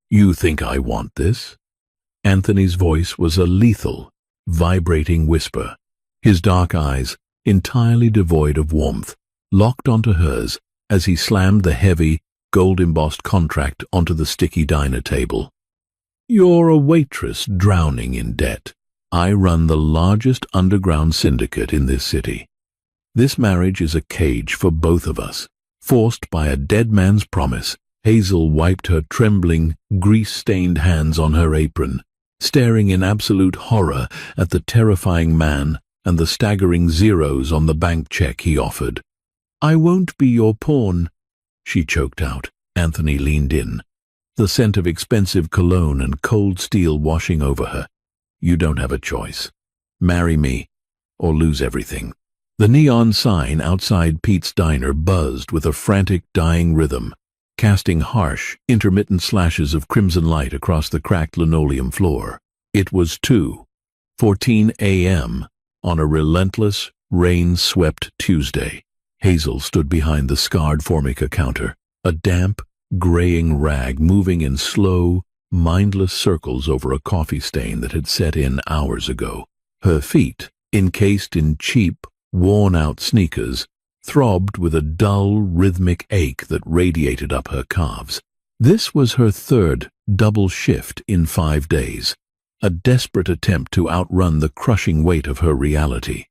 You think I want this? Anthony's voice was a lethal, vibrating whisper. His dark eyes, entirely devoid of warmth, locked onto hers as he slammed the heavy, gold-embossed contract onto the sticky diner table. You're a waitress drowning in debt. I run the largest underground syndicate in this city. This marriage is a cage for both of us. Forced by a dead man's promise, Hazel wiped her trembling, grease-stained hands on her apron, staring in absolute horror at the terrifying man and the staggering zeros on the bank check he offered. I won't be your pawn, she choked out. Anthony leaned in, the scent of expensive cologne and cold steel washing over her. You don't have a choice. Marry me, or lose everything. The neon sign outside Pete's diner buzzed with a frantic, dying rhythm, casting harsh, intermittent slashes of crimson light across the cracked linoleum floor. It was 2:14 a.m. on a relentless, rain-swept Tuesday. Hazel stood behind the scarred Formica counter, a damp, graying rag moving in slow, mindless circles over a coffee stain that had set in hours ago. Her feet, encased in cheap, worn-out sneakers, throbbed with a dull, rhythmic ache that radiated up her calves. This was her third double shift in 5 days, a desperate attempt to outrun the crushing weight of her reality.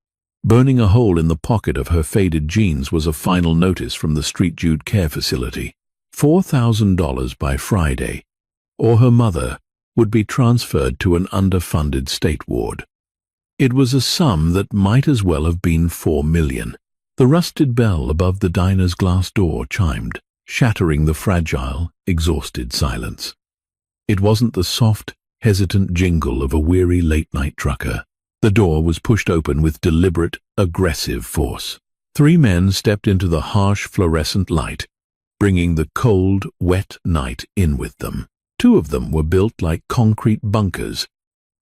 Burning a hole in the pocket of her faded jeans was a final notice from the Street Jude Care Facility. $4,000 by Friday, or her mother would be transferred to an underfunded state ward. It was a sum that might as well have been $4 million. The rusted bell above the diner's glass door chimed, shattering the fragile, exhausted silence. It wasn't the soft, hesitant jingle of a weary late-night trucker. The door was pushed open with deliberate, aggressive force. 3 men stepped into the harsh fluorescent light, bringing the cold, wet night in with them. 2 of them were built like concrete bunkers,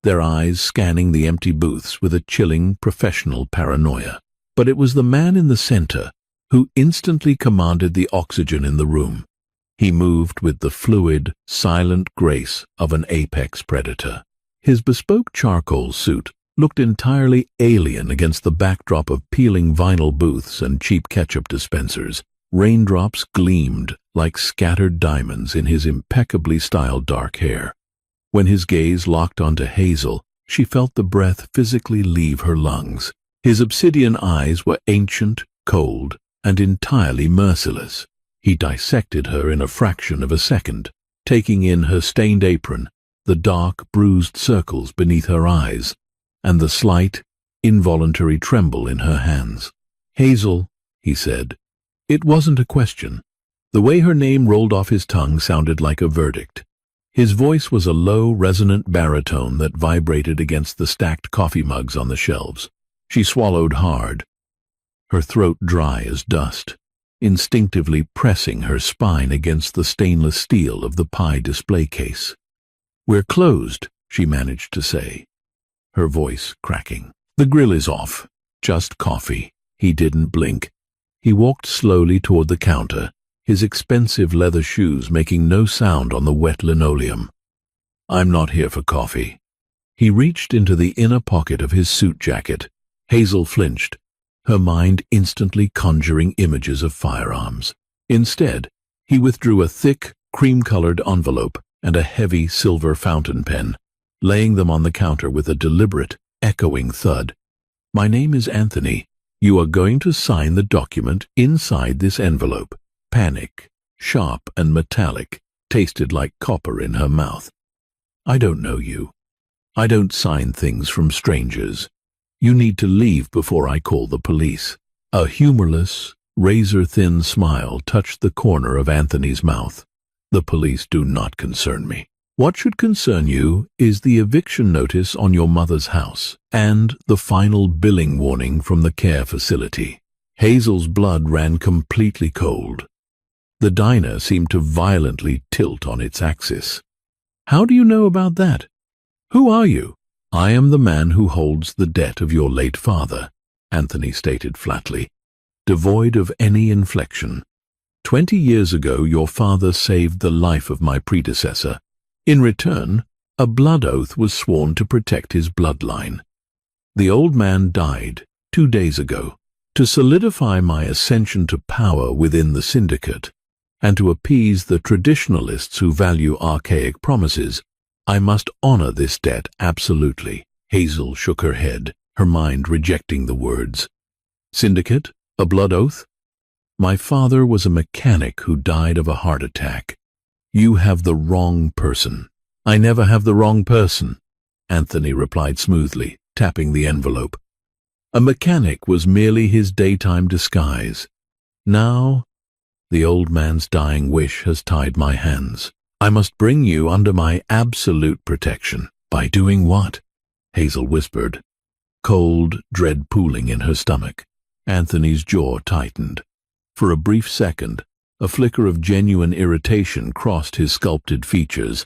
their eyes scanning the empty booths with a chilling, professional paranoia. But it was the man in the center who instantly commanded the oxygen in the room. He moved with the fluid, silent grace of an apex predator. His bespoke charcoal suit looked entirely alien against the backdrop of peeling vinyl booths and cheap ketchup dispensers. Raindrops gleamed like scattered diamonds in his impeccably styled dark hair. When his gaze locked onto Hazel, she felt the breath physically leave her lungs. His obsidian eyes were ancient, cold, and entirely merciless. He dissected her in a fraction of a second, taking in her stained apron, the dark, bruised circles beneath her eyes, and the slight, involuntary tremble in her hands. Hazel, he said. It wasn't a question. The way her name rolled off his tongue sounded like a verdict. His voice was a low, resonant baritone that vibrated against the stacked coffee mugs on the shelves. She swallowed hard, her throat dry as dust, instinctively pressing her spine against the stainless steel of the pie display case. "We're closed," she managed to say, her voice cracking. "The grill is off. Just coffee." He didn't blink. He walked slowly toward the counter, his expensive leather shoes making no sound on the wet linoleum. "I'm not here for coffee." He reached into the inner pocket of his suit jacket. Hazel flinched, her mind instantly conjuring images of firearms. Instead, he withdrew a thick, cream-colored envelope and a heavy silver fountain pen, laying them on the counter with a deliberate, echoing thud. "My name is Anthony. You are going to sign the document inside this envelope." Panic, sharp and metallic, tasted like copper in her mouth. "I don't know you. I don't sign things from strangers. You need to leave before I call the police." A humorless, razor-thin smile touched the corner of Anthony's mouth. "The police do not concern me. What should concern you is the eviction notice on your mother's house and the final billing warning from the care facility." Hazel's blood ran completely cold. The diner seemed to violently tilt on its axis. "How do you know about that? Who are you?" "I am the man who holds the debt of your late father," Anthony stated flatly, devoid of any inflection. 20 years ago, your father saved the life of my predecessor, In return, a blood oath was sworn to protect his bloodline. The old man died 2 days ago. To solidify my ascension to power within the syndicate, and to appease the traditionalists who value archaic promises, I must honor this debt absolutely. Hazel shook her head, her mind rejecting the words. Syndicate? A blood oath? My father was a mechanic who died of a heart attack. You have the wrong person. I never have the wrong person, Anthony replied smoothly, tapping the envelope. A mechanic was merely his daytime disguise. Now, the old man's dying wish has tied my hands. I must bring you under my absolute protection. By doing what? Hazel whispered, cold dread pooling in her stomach. Anthony's jaw tightened. For a brief second, a flicker of genuine irritation crossed his sculpted features.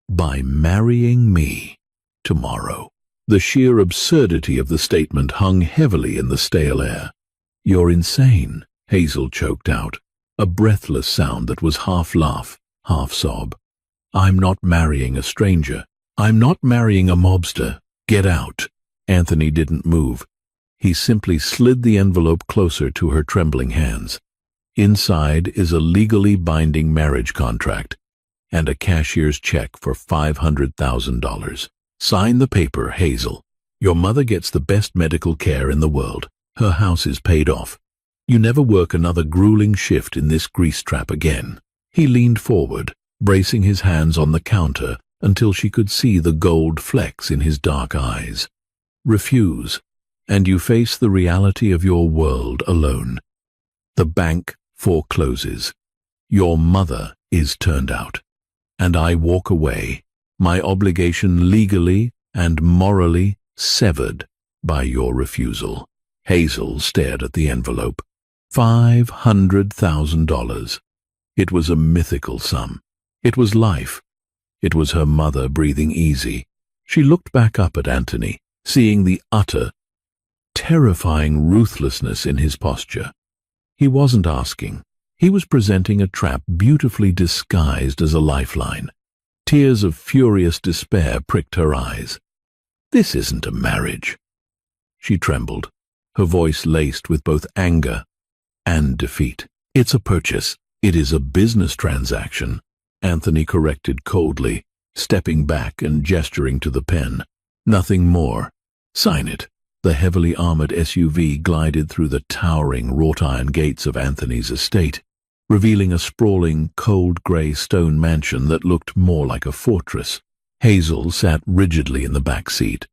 By marrying me tomorrow. The sheer absurdity of the statement hung heavily in the stale air. You're insane, Hazel choked out, a breathless sound that was half laugh, half sob. I'm not marrying a stranger. I'm not marrying a mobster. Get out. Anthony didn't move. He simply slid the envelope closer to her trembling hands. Inside is a legally binding marriage contract and a cashier's check for $500,000. Sign the paper, Hazel. Your mother gets the best medical care in the world. Her house is paid off. You never work another grueling shift in this grease trap again. He leaned forward, bracing his hands on the counter until she could see the gold flecks in his dark eyes. Refuse, and you face the reality of your world alone. The bank forecloses. Your mother is turned out. And I walk away, my obligation legally and morally severed by your refusal. Hazel stared at the envelope. $500,000. It was a mythical sum. It was life. It was her mother breathing easy. She looked back up at Anthony, seeing the utter, terrifying ruthlessness in his posture. He wasn't asking. He was presenting a trap beautifully disguised as a lifeline. Tears of furious despair pricked her eyes. This isn't a marriage. She trembled, her voice laced with both anger and defeat. It's a purchase. It is a business transaction, Anthony corrected coldly, stepping back and gesturing to the pen. Nothing more. Sign it. The heavily armored SUV glided through the towering wrought-iron gates of Anthony's estate, revealing a sprawling, cold grey stone mansion that looked more like a fortress. Hazel sat rigidly in the back seat,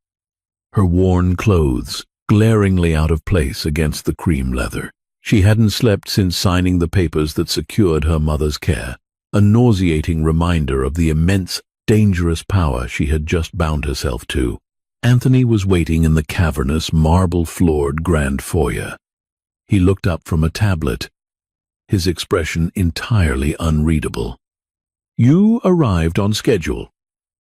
her worn clothes glaringly out of place against the cream leather. She hadn't slept since signing the papers that secured her mother's care, a nauseating reminder of the immense, dangerous power she had just bound herself to. Anthony was waiting in the cavernous, marble-floored grand foyer. He looked up from a tablet, his expression entirely unreadable. You arrived on schedule,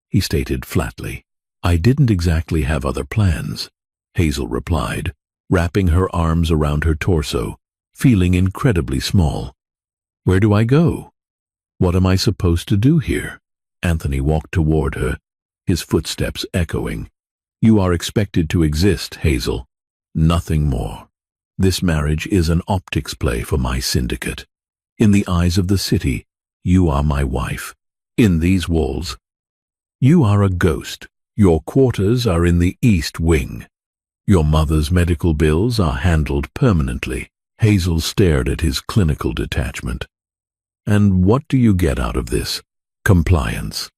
he stated flatly. I didn't exactly have other plans, Hazel replied, wrapping her arms around her torso, feeling incredibly small. Where do I go? What am I supposed to do here? Anthony walked toward her, his footsteps echoing. You are expected to exist, Hazel. Nothing more. This marriage is an optics play for my syndicate. In the eyes of the city, you are my wife. In these walls, you are a ghost. Your quarters are in the East Wing. Your mother's medical bills are handled permanently. Hazel stared at his clinical detachment. And what do you get out of this? Compliance.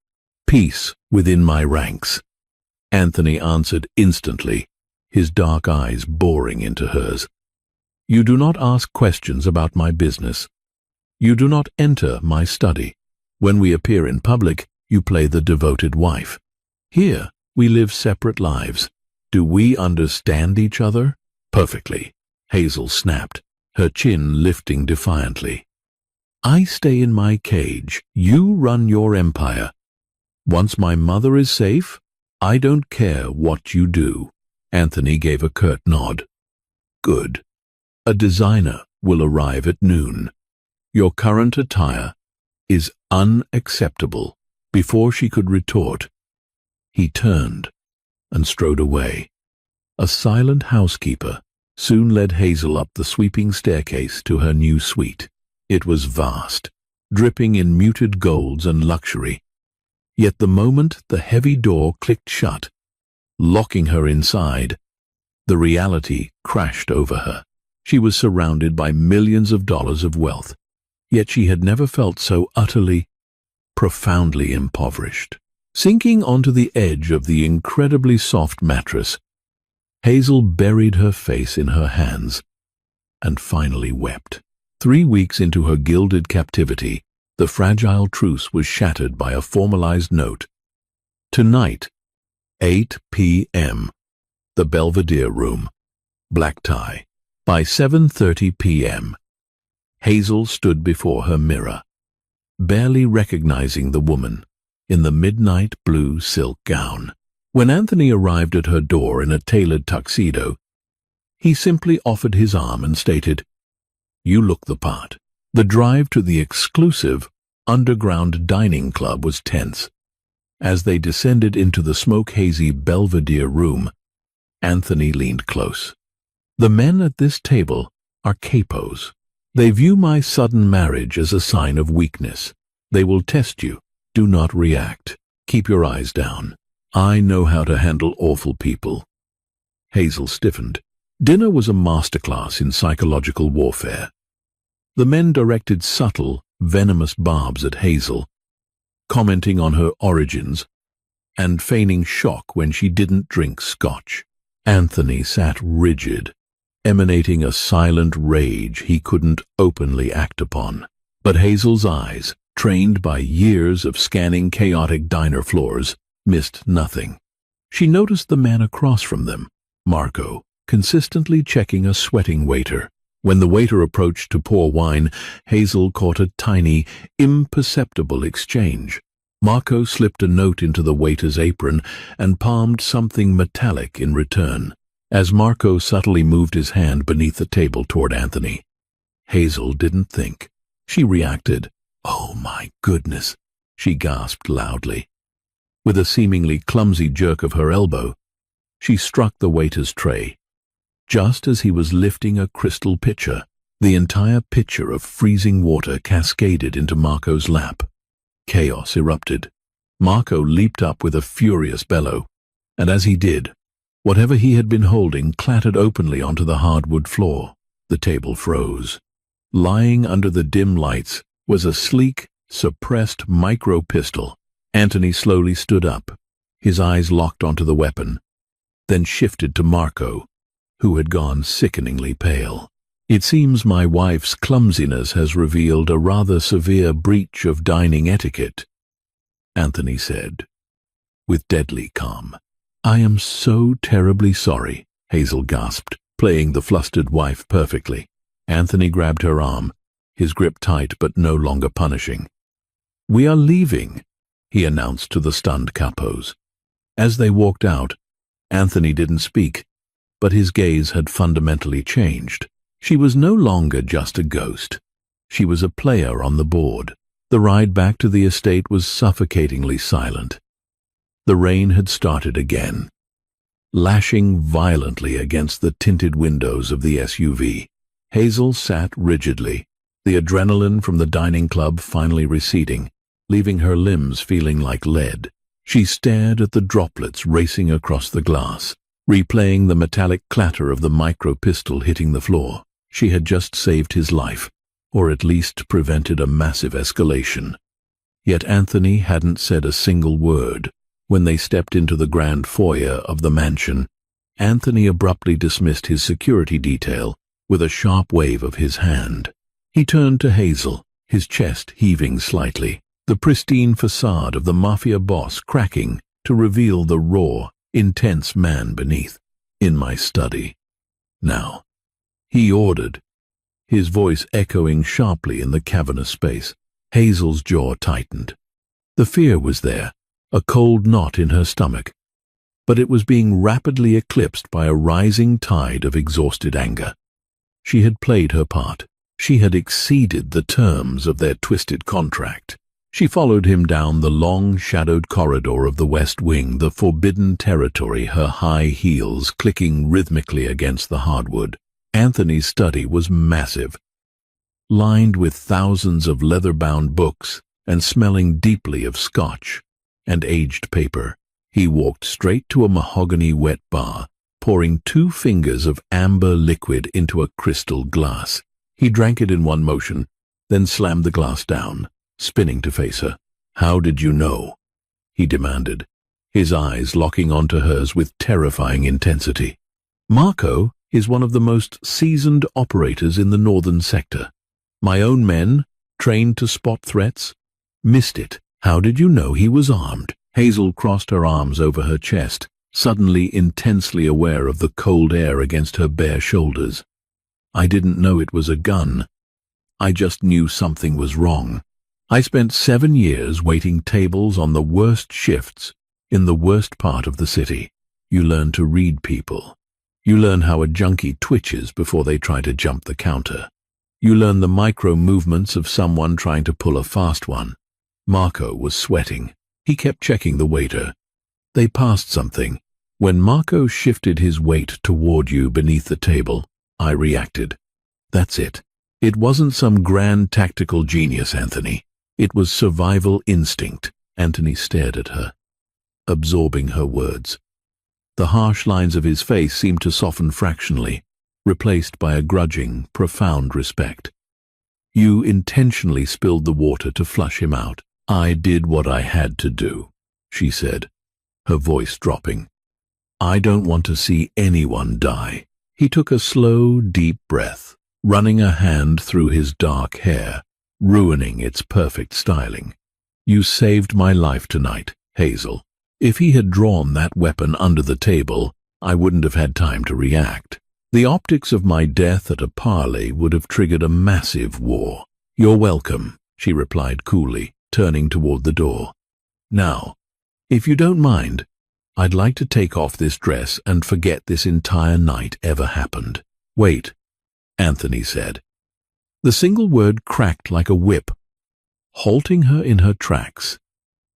Peace within my ranks. Anthony answered instantly, his dark eyes boring into hers. You do not ask questions about my business. You do not enter my study. When we appear in public, you play the devoted wife. Here, we live separate lives. Do we understand each other? Perfectly, Hazel snapped, her chin lifting defiantly. I stay in my cage. You run your empire. Once my mother is safe, I don't care what you do. Anthony gave a curt nod. Good. A designer will arrive at noon. Your current attire is unacceptable. Before she could retort, he turned and strode away. A silent housekeeper soon led Hazel up the sweeping staircase to her new suite. It was vast, dripping in muted golds and luxury. Yet the moment the heavy door clicked shut, locking her inside, the reality crashed over her. She was surrounded by millions of dollars of wealth, yet she had never felt so utterly, profoundly impoverished. Sinking onto the edge of the incredibly soft mattress, Hazel buried her face in her hands and finally wept. 3 weeks into her gilded captivity, the fragile truce was shattered by a formalized note. Tonight, 8 p.m., the Belvedere Room, black tie. By 7:30 p.m., Hazel stood before her mirror, barely recognizing the woman in the midnight blue silk gown. When Anthony arrived at her door in a tailored tuxedo, he simply offered his arm and stated, "You look the part." The drive to the exclusive underground dining club was tense. As they descended into the smoke-hazy Belvedere Room, Anthony leaned close. "The men at this table are capos. They view my sudden marriage as a sign of weakness. They will test you. Do not react. Keep your eyes down. I know how to handle awful people." Hazel stiffened. Dinner was a masterclass in psychological warfare. The men directed subtle, venomous barbs at Hazel, commenting on her origins and feigning shock when she didn't drink scotch. Anthony sat rigid, emanating a silent rage he couldn't openly act upon. But Hazel's eyes, trained by years of scanning chaotic diner floors, missed nothing. She noticed the man across from them, Marco, consistently checking a sweating waiter. When the waiter approached to pour wine, Hazel caught a tiny, imperceptible exchange. Marco slipped a note into the waiter's apron and palmed something metallic in return. As Marco subtly moved his hand beneath the table toward Anthony, Hazel didn't think. She reacted. "Oh my goodness," she gasped loudly. With a seemingly clumsy jerk of her elbow, she struck the waiter's tray. Just as he was lifting a crystal pitcher, the entire pitcher of freezing water cascaded into Marco's lap. Chaos erupted. Marco leaped up with a furious bellow, and as he did, whatever he had been holding clattered openly onto the hardwood floor. The table froze. Lying under the dim lights was a sleek, suppressed micro-pistol. Anthony slowly stood up, his eyes locked onto the weapon, then shifted to Marco, who had gone sickeningly pale. "It seems my wife's clumsiness has revealed a rather severe breach of dining etiquette," Anthony said, with deadly calm. "I am so terribly sorry," Hazel gasped, playing the flustered wife perfectly. Anthony grabbed her arm, his grip tight but no longer punishing. "We are leaving," he announced to the stunned capos. As they walked out, Anthony didn't speak, but his gaze had fundamentally changed. She was no longer just a ghost. She was a player on the board. The ride back to the estate was suffocatingly silent. The rain had started again, lashing violently against the tinted windows of the SUV. Hazel sat rigidly, the adrenaline from the dining club finally receding, leaving her limbs feeling like lead. She stared at the droplets racing across the glass, replaying the metallic clatter of the micro-pistol hitting the floor. She had just saved his life, or at least prevented a massive escalation. Yet Anthony hadn't said a single word. When they stepped into the grand foyer of the mansion, Anthony abruptly dismissed his security detail with a sharp wave of his hand. He turned to Hazel, his chest heaving slightly, the pristine facade of the Mafia boss cracking to reveal the raw, intense man beneath. "In my study. Now," he ordered, his voice echoing sharply in the cavernous space. Hazel's jaw tightened. The fear was there, a cold knot in her stomach, but it was being rapidly eclipsed by a rising tide of exhausted anger. She had played her part. She had exceeded the terms of their twisted contract. She followed him down the long, shadowed corridor of the West Wing, the forbidden territory, her high heels clicking rhythmically against the hardwood. Anthony's study was massive, lined with thousands of leather-bound books and smelling deeply of scotch and aged paper. He walked straight to a mahogany wet bar, pouring 2 fingers of amber liquid into a crystal glass. He drank it in one motion, then slammed the glass down, spinning to face her. "How did you know?" he demanded, his eyes locking onto hers with terrifying intensity. "Marco is one of the most seasoned operators in the northern sector. My own men, trained to spot threats, missed it. How did you know he was armed?" Hazel crossed her arms over her chest, suddenly intensely aware of the cold air against her bare shoulders. "I didn't know it was a gun. I just knew something was wrong. I spent 7 years waiting tables on the worst shifts in the worst part of the city. You learn to read people. You learn how a junkie twitches before they try to jump the counter. You learn the micro movements of someone trying to pull a fast one." Marco was sweating. He kept checking the waiter. They passed something. When Marco shifted his weight toward you beneath the table, I reacted. That's it. It wasn't some grand tactical genius, Anthony. It was survival instinct. Anthony stared at her, absorbing her words. The harsh lines of his face seemed to soften fractionally, replaced by a grudging, profound respect. "You intentionally spilled the water to flush him out." "I did what I had to do," she said, her voice dropping. "I don't want to see anyone die." He took a slow, deep breath, running a hand through his dark hair, ruining its perfect styling. "You saved my life tonight, Hazel. If he had drawn that weapon under the table, I wouldn't have had time to react. The optics of my death at a parley would have triggered a massive war." "You're welcome," she replied coolly, turning toward the door. "Now, if you don't mind, I'd like to take off this dress and forget this entire night ever happened." "Wait," Anthony said. The single word cracked like a whip, halting her in her tracks.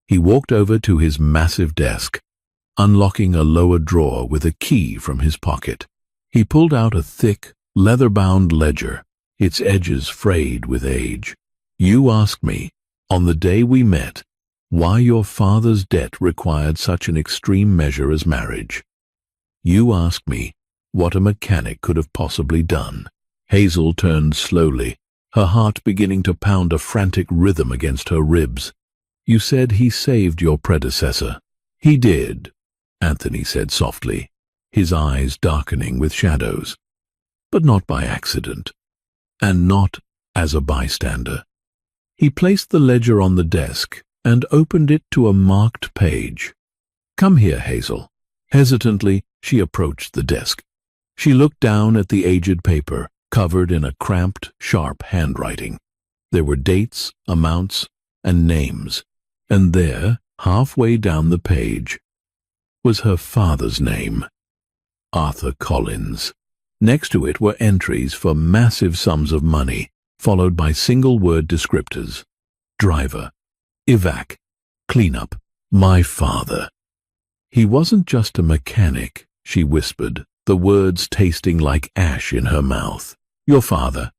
He walked over to his massive desk, unlocking a lower drawer with a key from his pocket. He pulled out a thick, leather-bound ledger, its edges frayed with age. "You asked me, on the day we met, why your father's debt required such an extreme measure as marriage. You asked me what a mechanic could have possibly done." Hazel turned slowly, her heart beginning to pound a frantic rhythm against her ribs. "You said he saved your predecessor." "He did," Anthony said softly, his eyes darkening with shadows. "But not by accident, and not as a bystander." He placed the ledger on the desk and opened it to a marked page. "Come here, Hazel." Hesitantly, she approached the desk. She looked down at the aged paper, covered in a cramped, sharp handwriting. There were dates, amounts, and names, and there, halfway down the page, was her father's name, Arthur Collins. Next to it were entries for massive sums of money, followed by single-word descriptors. Driver, evac, cleanup, my father. "He wasn't just a mechanic," she whispered, the words tasting like ash in her mouth. "Your father,"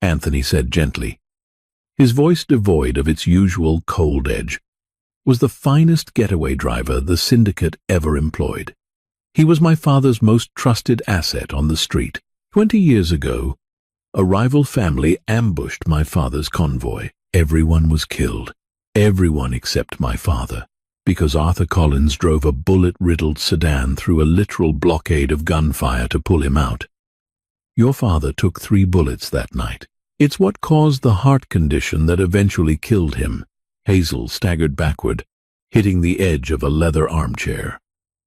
Anthony said gently, his voice devoid of its usual cold edge, "was the finest getaway driver the syndicate ever employed. He was my father's most trusted asset on the street. 20 years ago, a rival family ambushed my father's convoy. Everyone was killed, everyone except my father, because Arthur Collins drove a bullet-riddled sedan through a literal blockade of gunfire to pull him out. Your father took 3 bullets that night. It's what caused the heart condition that eventually killed him." Hazel staggered backward, hitting the edge of a leather armchair.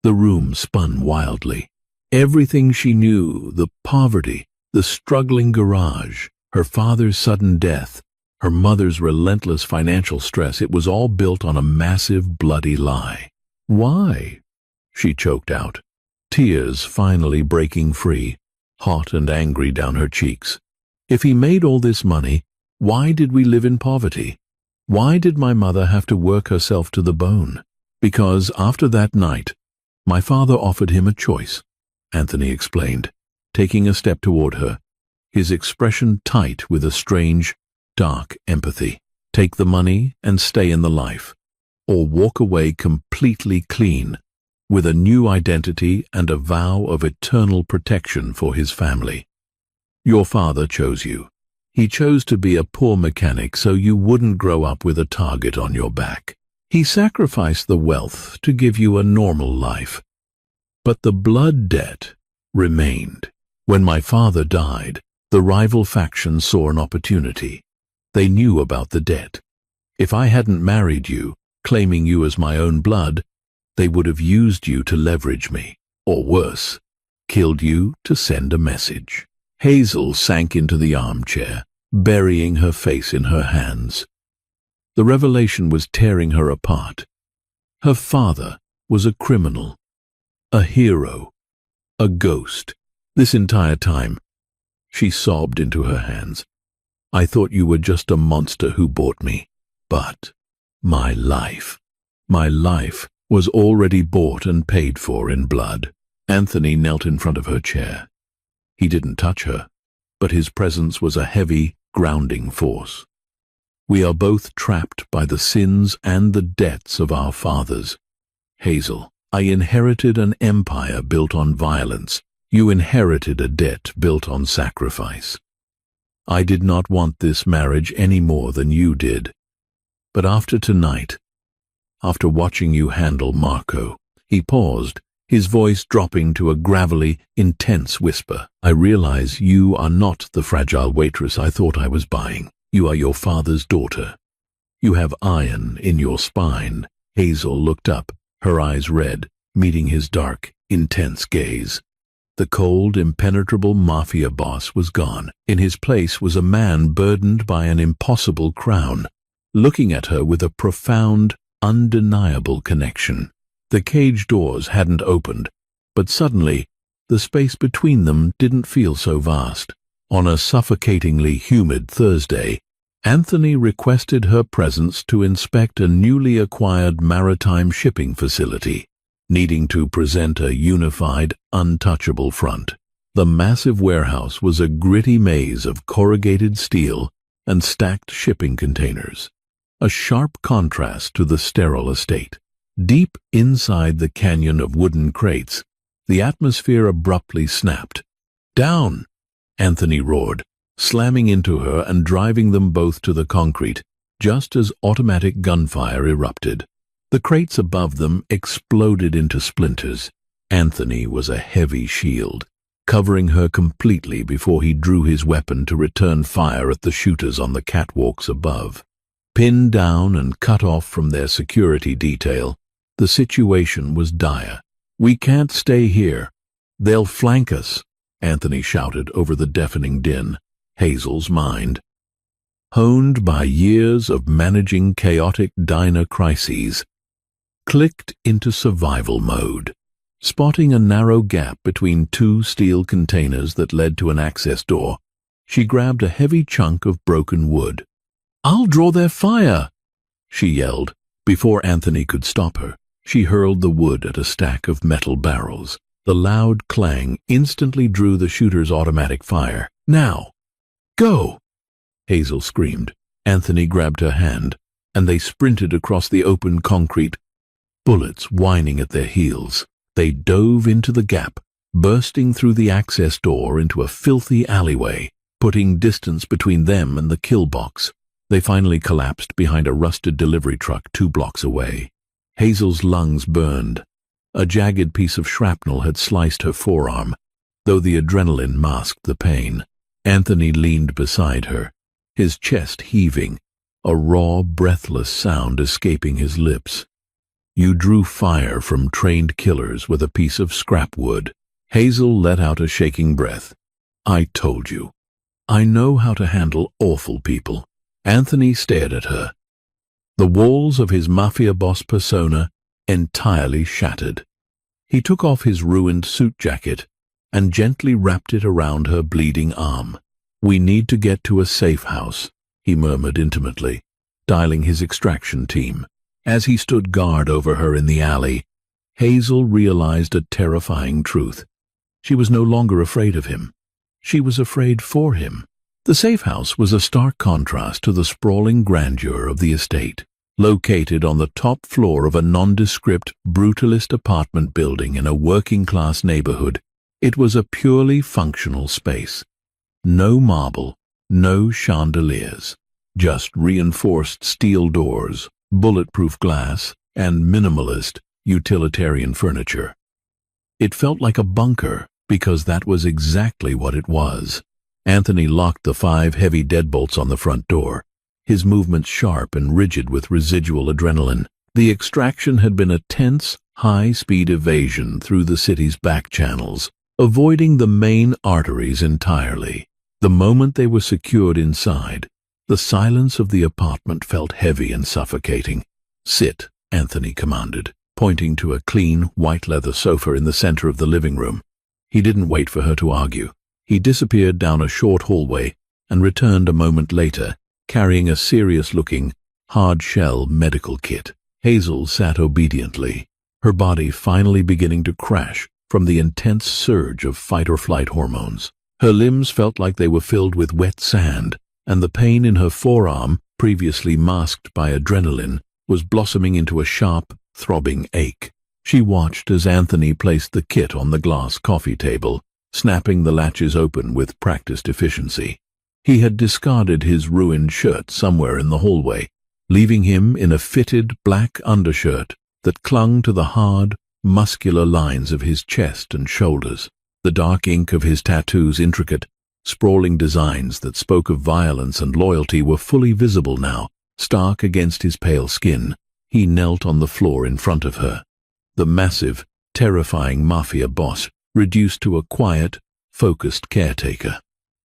The room spun wildly. Everything she knew, the poverty, the struggling garage, her father's sudden death, her mother's relentless financial stress, it was all built on a massive, bloody lie. "Why?" she choked out, tears finally breaking free, hot and angry down her cheeks. "If he made all this money, why did we live in poverty? Why did my mother have to work herself to the bone? Because after that night, my father offered him a choice, Anthony explained, taking a step toward her, his expression tight with a strange, dark empathy. Take the money and stay in the life, or walk away completely clean, with a new identity and a vow of eternal protection for his family. Your father chose you. He chose to be a poor mechanic so you wouldn't grow up with a target on your back. He sacrificed the wealth to give you a normal life. But the blood debt remained. When my father died, the rival faction saw an opportunity. They knew about the debt. If I hadn't married you, claiming you as my own blood, they would have used you to leverage me, or worse, killed you to send a message. Hazel sank into the armchair, burying her face in her hands. The revelation was tearing her apart. Her father was a criminal, a hero, a ghost. This entire time, she sobbed into her hands. I thought you were just a monster who bought me. But my life was already bought and paid for in blood. Anthony knelt in front of her chair. He didn't touch her, but his presence was a heavy, grounding force. We are both trapped by the sins and the debts of our fathers. Hazel, I inherited an empire built on violence. You inherited a debt built on sacrifice. I did not want this marriage any more than you did. But after tonight, after watching you handle Marco, he paused, his voice dropping to a gravelly, intense whisper. I realize you are not the fragile waitress I thought I was buying. You are your father's daughter. You have iron in your spine. Hazel looked up, her eyes red, meeting his dark, intense gaze. The cold, impenetrable Mafia boss was gone. In his place was a man burdened by an impossible crown, looking at her with a profound, undeniable connection. The cage doors hadn't opened, but suddenly, the space between them didn't feel so vast. On a suffocatingly humid Thursday, Anthony requested her presence to inspect a newly acquired maritime shipping facility, needing to present a unified, untouchable front. The massive warehouse was a gritty maze of corrugated steel and stacked shipping containers, a sharp contrast to the sterile estate. Deep inside the canyon of wooden crates, the atmosphere abruptly snapped. "Down!" Anthony roared, slamming into her and driving them both to the concrete, just as automatic gunfire erupted. The crates above them exploded into splinters. Anthony was a heavy shield, covering her completely before he drew his weapon to return fire at the shooters on the catwalks above. Pinned down and cut off from their security detail, the situation was dire. "We can't stay here. They'll flank us," Anthony shouted over the deafening din. Hazel's mind, honed by years of managing chaotic diner crises, clicked into survival mode. Spotting a narrow gap between two steel containers that led to an access door, she grabbed a heavy chunk of broken wood. "I'll draw their fire!" she yelled. Before Anthony could stop her, she hurled the wood at a stack of metal barrels. The loud clang instantly drew the shooter's automatic fire. "Now! Go!" Hazel screamed. Anthony grabbed her hand, and they sprinted across the open concrete, bullets whining at their heels. They dove into the gap, bursting through the access door into a filthy alleyway, putting distance between them and the kill box. They finally collapsed behind a rusted delivery truck 2 blocks away. Hazel's lungs burned. A jagged piece of shrapnel had sliced her forearm, though the adrenaline masked the pain. Anthony leaned beside her, his chest heaving, a raw, breathless sound escaping his lips. "You drew fire from trained killers with a piece of scrap wood." Hazel let out a shaking breath. "I told you. I know how to handle awful people." Anthony stared at her, the walls of his Mafia boss persona entirely shattered. He took off his ruined suit jacket and gently wrapped it around her bleeding arm. "We need to get to a safe house," he murmured intimately. styling his extraction team. As he stood guard over her in the alley, Hazel realized a terrifying truth. She was no longer afraid of him. She was afraid for him. The safe house was a stark contrast to the sprawling grandeur of the estate. Located on the top floor of a nondescript, brutalist apartment building in a working-class neighborhood, it was a purely functional space. No marble, no chandeliers, just reinforced steel doors, bulletproof glass, and minimalist, utilitarian furniture. It felt like a bunker because that was exactly what it was. Anthony locked the 5 heavy deadbolts on the front door, his movements sharp and rigid with residual adrenaline. The extraction had been a tense, high-speed evasion through the city's back channels, avoiding the main arteries entirely. The moment they were secured inside, the silence of the apartment felt heavy and suffocating. "Sit," Anthony commanded, pointing to a clean, white leather sofa in the center of the living room. He didn't wait for her to argue. He disappeared down a short hallway and returned a moment later, carrying a serious-looking, hard-shell medical kit. Hazel sat obediently, her body finally beginning to crash from the intense surge of fight-or-flight hormones. Her limbs felt like they were filled with wet sand, and the pain in her forearm, previously masked by adrenaline, was blossoming into a sharp, throbbing ache. She watched as Anthony placed the kit on the glass coffee table, snapping the latches open with practiced efficiency. He had discarded his ruined shirt somewhere in the hallway, leaving him in a fitted black undershirt that clung to the hard, muscular lines of his chest and shoulders. The dark ink of his tattoos' intricate, sprawling designs that spoke of violence and loyalty were fully visible now, stark against his pale skin. He knelt on the floor in front of her, the massive, terrifying Mafia boss reduced to a quiet, focused caretaker.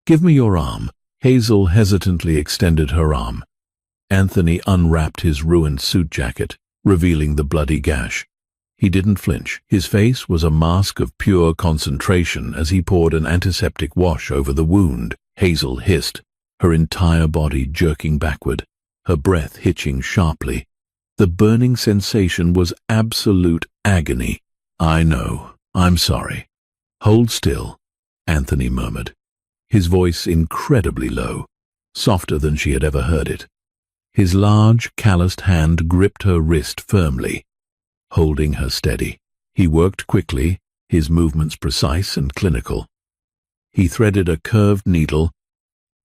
"Give me your arm." Hazel hesitantly extended her arm. Anthony unwrapped his ruined suit jacket, revealing the bloody gash. He didn't flinch. His face was a mask of pure concentration as he poured an antiseptic wash over the wound. Hazel hissed, her entire body jerking backward, her breath hitching sharply. The burning sensation was absolute agony. "I know. I'm sorry." "Hold still," Anthony murmured, his voice incredibly low, softer than she had ever heard it. His large, calloused hand gripped her wrist firmly, holding her steady. He worked quickly, his movements precise and clinical. He threaded a curved needle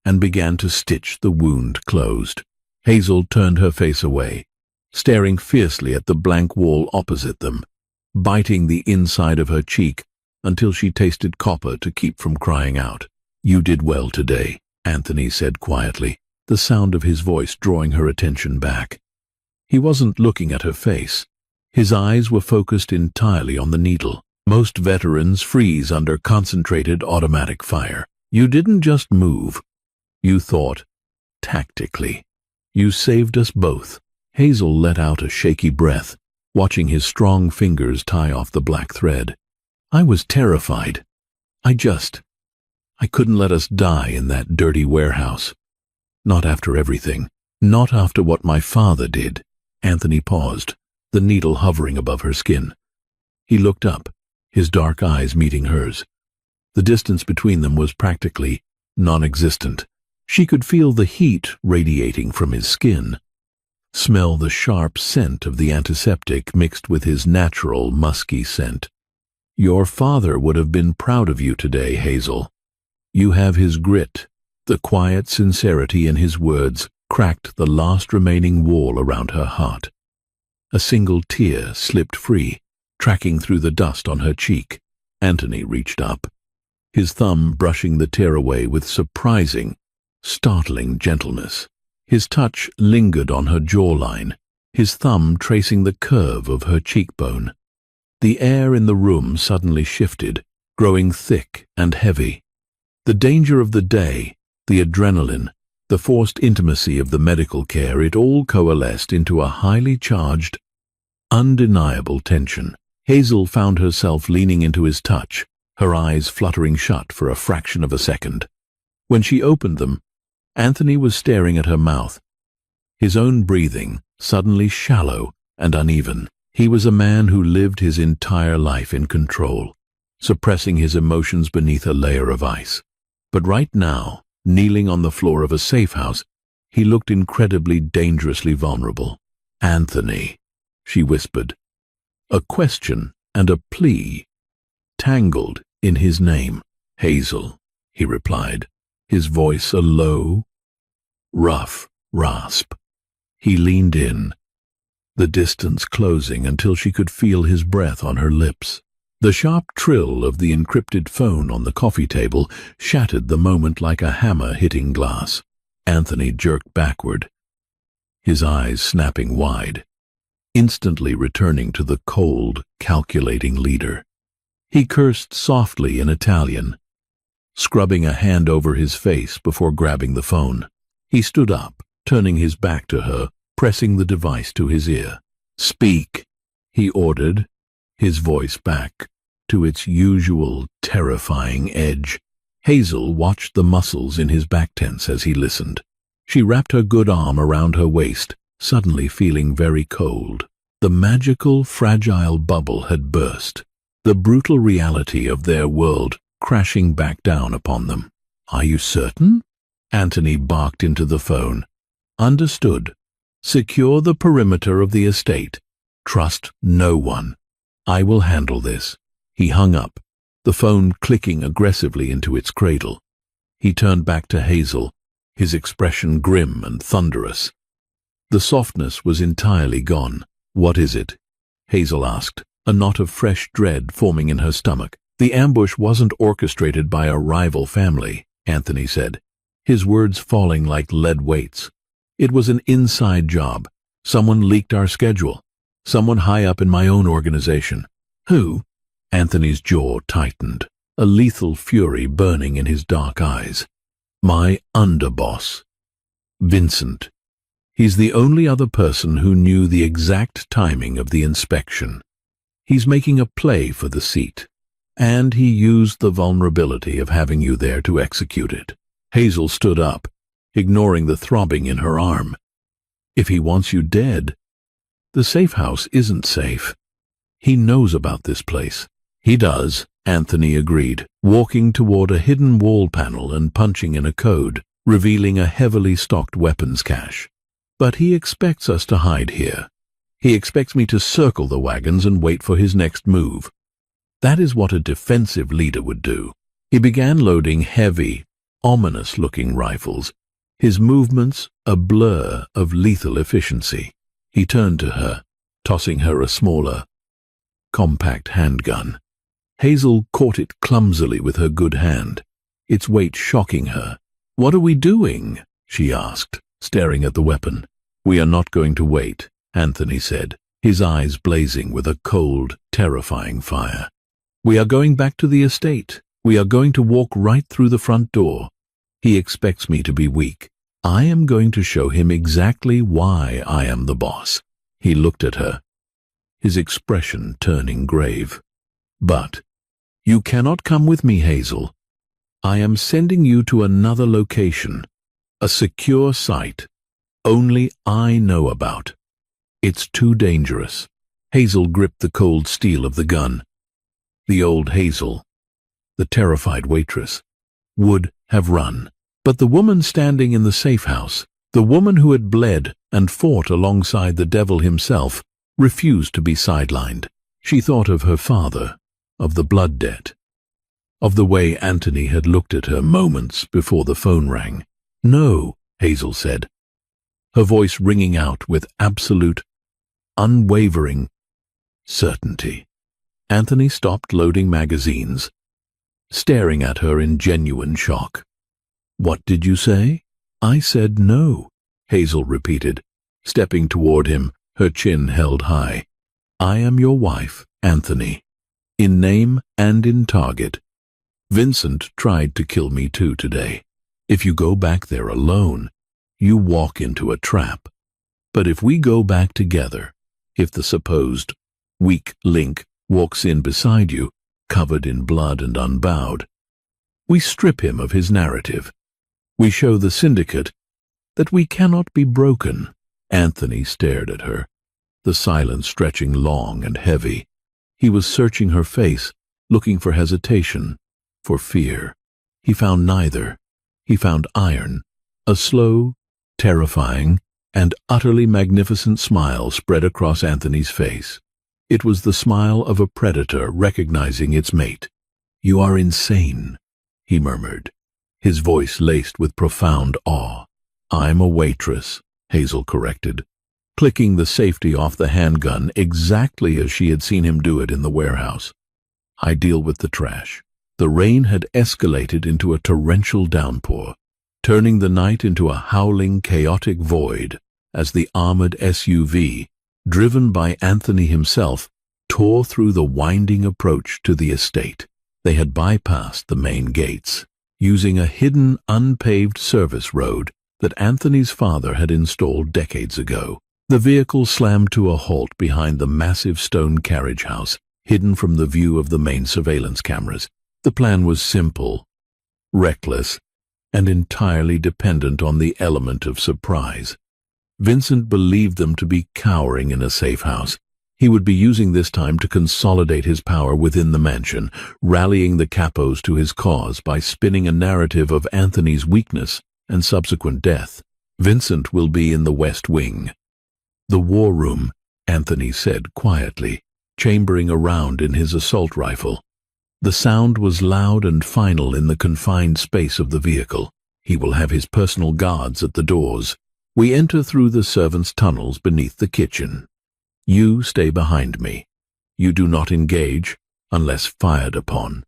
and began to stitch the wound closed. Hazel turned her face away, staring fiercely at the blank wall opposite them, biting the inside of her cheek until she tasted copper to keep from crying out. "You did well today," Anthony said quietly, the sound of his voice drawing her attention back. He wasn't looking at her face. His eyes were focused entirely on the needle. Most veterans freeze under concentrated automatic fire. "You didn't just move. You thought tactically. You saved us both." Hazel let out a shaky breath, watching his strong fingers tie off the black thread. "I was terrified. I couldn't let us die in that dirty warehouse. Not after everything. Not after what my father did." Anthony paused, the needle hovering above her skin. He looked up, his dark eyes meeting hers. The distance between them was practically non-existent. She could feel the heat radiating from his skin, smell the sharp scent of the antiseptic mixed with his natural musky scent. "Your father would have been proud of you today, Hazel. You have his grit." The quiet sincerity in his words cracked the last remaining wall around her heart. A single tear slipped free, tracking through the dust on her cheek. Anthony reached up, his thumb brushing the tear away with surprising, startling gentleness. His touch lingered on her jawline, his thumb tracing the curve of her cheekbone. The air in the room suddenly shifted, growing thick and heavy. The danger of the day, the adrenaline, the forced intimacy of the medical care, it all coalesced into a highly charged, undeniable tension. Hazel found herself leaning into his touch, her eyes fluttering shut for a fraction of a second. When she opened them, Anthony was staring at her mouth, his own breathing suddenly shallow and uneven. He was a man who lived his entire life in control, suppressing his emotions beneath a layer of ice. But right now, kneeling on the floor of a safe house, he looked incredibly dangerously vulnerable. "Anthony," she whispered. A question and a plea tangled in his name. "Hazel," he replied, his voice a low, rough rasp. He leaned in, the distance closing until she could feel his breath on her lips. The sharp trill of the encrypted phone on the coffee table shattered the moment like a hammer hitting glass. Anthony jerked backward, his eyes snapping wide, instantly returning to the cold, calculating leader. He cursed softly in Italian, scrubbing a hand over his face before grabbing the phone. He stood up, turning his back to her, pressing the device to his ear. "Speak," he ordered, his voice back to its usual terrifying edge. Hazel watched the muscles in his back tense as he listened. She wrapped her good arm around her waist, suddenly feeling very cold. The magical, fragile bubble had burst, the brutal reality of their world crashing back down upon them. "Are you certain?" Anthony barked into the phone. "Understood. Secure the perimeter of the estate. Trust no one. I will handle this." He hung up, the phone clicking aggressively into its cradle. He turned back to Hazel, his expression grim and thunderous. The softness was entirely gone. "What is it?" Hazel asked, a knot of fresh dread forming in her stomach. "The ambush wasn't orchestrated by a rival family," Anthony said, his words falling like lead weights. "It was an inside job. Someone leaked our schedule. Someone high up in my own organization." "Who?" Anthony's jaw tightened, a lethal fury burning in his dark eyes. "My underboss, Vincent. He's the only other person who knew the exact timing of the inspection. He's making a play for the seat, and he used the vulnerability of having you there to execute it." Hazel stood up, ignoring the throbbing in her arm. "If he wants you dead, the safe house isn't safe. He knows about this place." "He does," Anthony agreed, walking toward a hidden wall panel and punching in a code, revealing a heavily stocked weapons cache. "But he expects us to hide here. He expects me to circle the wagons and wait for his next move. That is what a defensive leader would do." He began loading heavy, ominous-looking rifles, his movements a blur of lethal efficiency. He turned to her, tossing her a smaller, compact handgun. Hazel caught it clumsily with her good hand, its weight shocking her. "What are we doing?" she asked, staring at the weapon. "We are not going to wait," Anthony said, his eyes blazing with a cold, terrifying fire. "We are going back to the estate. We are going to walk right through the front door. He expects me to be weak. I am going to show him exactly why I am the boss." He looked at her, his expression turning grave. "But you cannot come with me, Hazel. I am sending you to another location, a secure site only I know about. It's too dangerous." Hazel gripped the cold steel of the gun. The old Hazel, the terrified waitress, would have run. But the woman standing in the safe house, the woman who had bled and fought alongside the devil himself, refused to be sidelined. She thought of her father, of the blood debt, of the way Anthony had looked at her moments before the phone rang. "No," Hazel said, her voice ringing out with absolute, unwavering certainty. Anthony stopped loading magazines, staring at her in genuine shock. "What did you say?" "I said no," Hazel repeated, stepping toward him, her chin held high. "I am your wife, Anthony, in name and in target. Vincent tried to kill me too today. If you go back there alone, you walk into a trap. But if we go back together, if the supposed weak link walks in beside you, covered in blood and unbowed, we strip him of his narrative. We show the syndicate that we cannot be broken. Anthony stared at her, the silence stretching long and heavy. He was searching her face, looking for hesitation, for fear. He found neither. He found iron, a slow, terrifying, and utterly magnificent smile spread across Anthony's face. It was the smile of a predator recognizing its mate. "You are insane," he murmured, his voice laced with profound awe. "I'm a waitress," Hazel corrected, clicking the safety off the handgun exactly as she had seen him do it in the warehouse. "I deal with the trash." The rain had escalated into a torrential downpour, turning the night into a howling, chaotic void as the armored SUV, driven by Anthony himself, tore through the winding approach to the estate. They had bypassed the main gates, using a hidden, unpaved service road that Anthony's father had installed decades ago. The vehicle slammed to a halt behind the massive stone carriage house, hidden from the view of the main surveillance cameras. The plan was simple, reckless, and entirely dependent on the element of surprise. Vincent believed them to be cowering in a safe house. He would be using this time to consolidate his power within the mansion, rallying the capos to his cause by spinning a narrative of Anthony's weakness and subsequent death. "Vincent will be in the West Wing." "The war room," Anthony said quietly, chambering around in his assault rifle. The sound was loud and final in the confined space of the vehicle. "He will have his personal guards at the doors. We enter through the servants' tunnels beneath the kitchen. You stay behind me. You do not engage unless fired upon.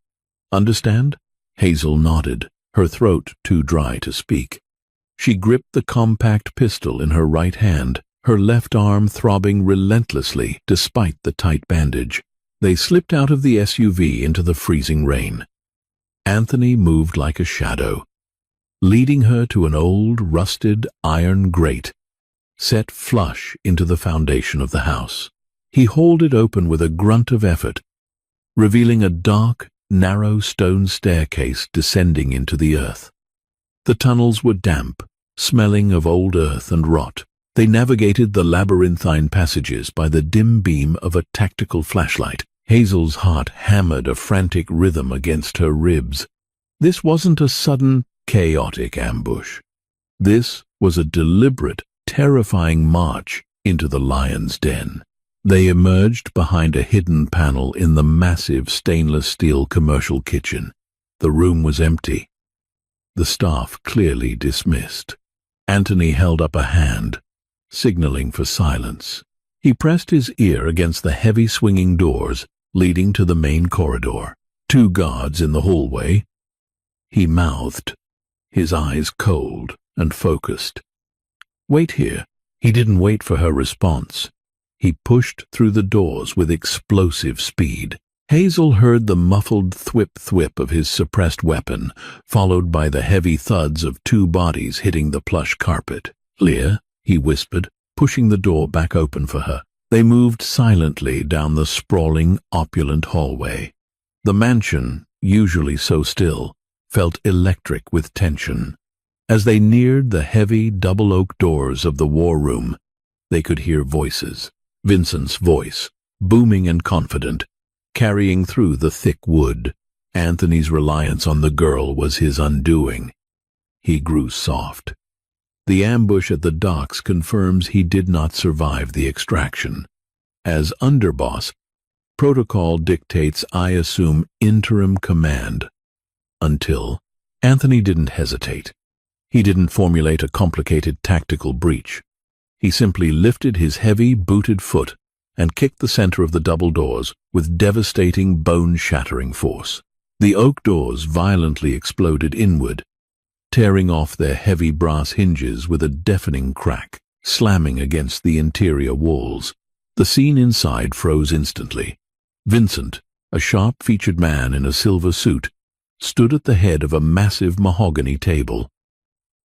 Understand?" Hazel nodded, her throat too dry to speak. She gripped the compact pistol in her right hand, her left arm throbbing relentlessly despite the tight bandage. They slipped out of the SUV into the freezing rain. Anthony moved like a shadow, leading her to an old, rusted iron grate, set flush into the foundation of the house. He hauled it open with a grunt of effort, revealing a dark, narrow stone staircase descending into the earth. The tunnels were damp, smelling of old earth and rot. They navigated the labyrinthine passages by the dim beam of a tactical flashlight. Hazel's heart hammered a frantic rhythm against her ribs. This wasn't a sudden, chaotic ambush. This was a deliberate, terrifying march into the lion's den. They emerged behind a hidden panel in the massive stainless steel commercial kitchen. The room was empty, the staff clearly dismissed. Anthony held up a hand, signaling for silence. He pressed his ear against the heavy swinging doors leading to the main corridor. 2 guards in the hallway. He mouthed, his eyes cold and focused. "Wait here." He didn't wait for her response. He pushed through the doors with explosive speed. Hazel heard the muffled thwip-thwip of his suppressed weapon, followed by the heavy thuds of 2 bodies hitting the plush carpet. "Leah," he whispered, pushing the door back open for her. They moved silently down the sprawling, opulent hallway. The mansion, usually so still, felt electric with tension. As they neared the heavy, double-oak doors of the war room, they could hear voices. Vincent's voice, booming and confident, carrying through the thick wood. Anthony's reliance on the girl was his undoing. He grew soft. The ambush at the docks confirms he did not survive the extraction. As underboss, protocol dictates I assume interim command. Until Anthony didn't hesitate. He didn't formulate a complicated tactical breach. He simply lifted his heavy, booted foot and kicked the center of the double doors with devastating, bone-shattering force. The oak doors violently exploded inward, tearing off their heavy brass hinges with a deafening crack, slamming against the interior walls. The scene inside froze instantly. Vincent, a sharp-featured man in a silver suit, stood at the head of a massive mahogany table.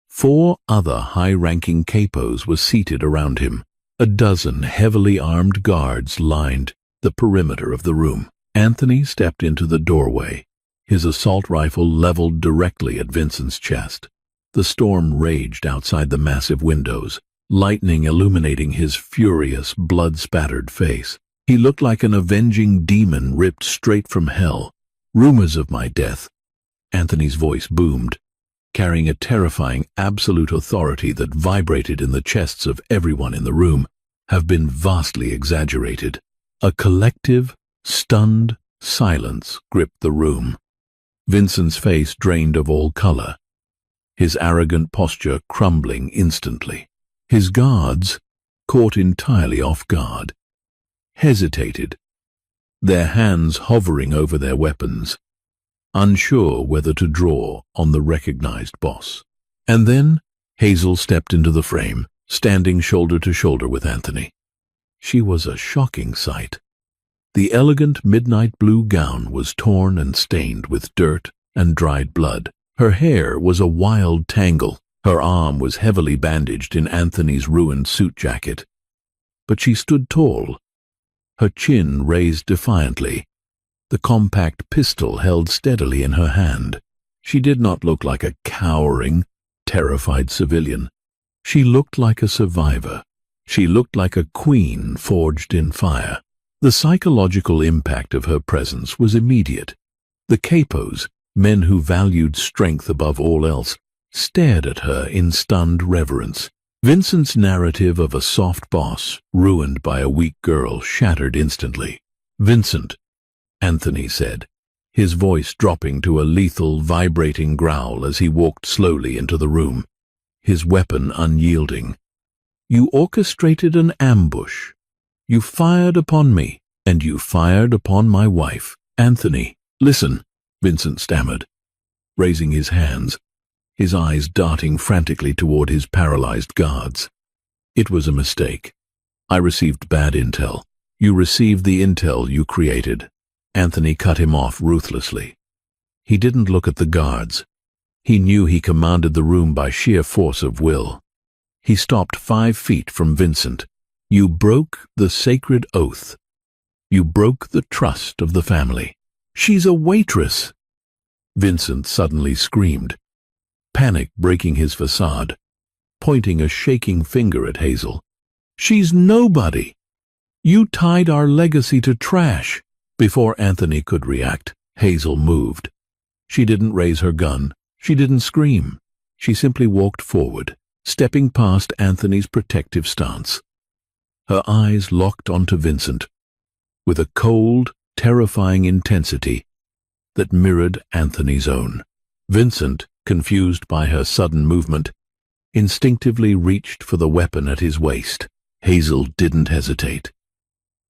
4 other high-ranking capos were seated around him. A dozen heavily armed guards lined the perimeter of the room. Anthony stepped into the doorway, his assault rifle leveled directly at Vincent's chest. The storm raged outside the massive windows, lightning illuminating his furious, blood-spattered face. He looked like an avenging demon ripped straight from hell. "Rumors of my death," Anthony's voice boomed, carrying a terrifying absolute authority that vibrated in the chests of everyone in the room, "have been vastly exaggerated." A collective, stunned silence gripped the room. Vincent's face drained of all color, his arrogant posture crumbling instantly. His guards, caught entirely off guard, hesitated, their hands hovering over their weapons, unsure whether to draw on the recognized boss. And then Hazel stepped into the frame, standing shoulder to shoulder with Anthony. She was a shocking sight. The elegant midnight blue gown was torn and stained with dirt and dried blood. Her hair was a wild tangle. Her arm was heavily bandaged in Anthony's ruined suit jacket. But she stood tall, her chin raised defiantly, the compact pistol held steadily in her hand. She did not look like a cowering, terrified civilian. She looked like a survivor. She looked like a queen forged in fire. The psychological impact of her presence was immediate. The capos, men who valued strength above all else, stared at her in stunned reverence. Vincent's narrative of a soft boss ruined by a weak girl shattered instantly. "Vincent," Anthony said, his voice dropping to a lethal, vibrating growl as he walked slowly into the room, his weapon unyielding. "You orchestrated an ambush. You fired upon me, and you fired upon my wife." "Anthony, listen," Vincent stammered, raising his hands, his eyes darting frantically toward his paralyzed guards. "It was a mistake. I received bad intel." "You received the intel you created." Anthony cut him off ruthlessly. He didn't look at the guards. He knew he commanded the room by sheer force of will. He stopped 5 feet from Vincent. "You broke the sacred oath. You broke the trust of the family." "She's a waitress!" Vincent suddenly screamed, panic breaking his facade, pointing a shaking finger at Hazel. "She's nobody! You tied our legacy to trash." Before Anthony could react, Hazel moved. She didn't raise her gun. She didn't scream. She simply walked forward, stepping past Anthony's protective stance. Her eyes locked onto Vincent, with a cold, terrifying intensity that mirrored Anthony's own. Vincent, confused by her sudden movement, instinctively reached for the weapon at his waist. Hazel didn't hesitate.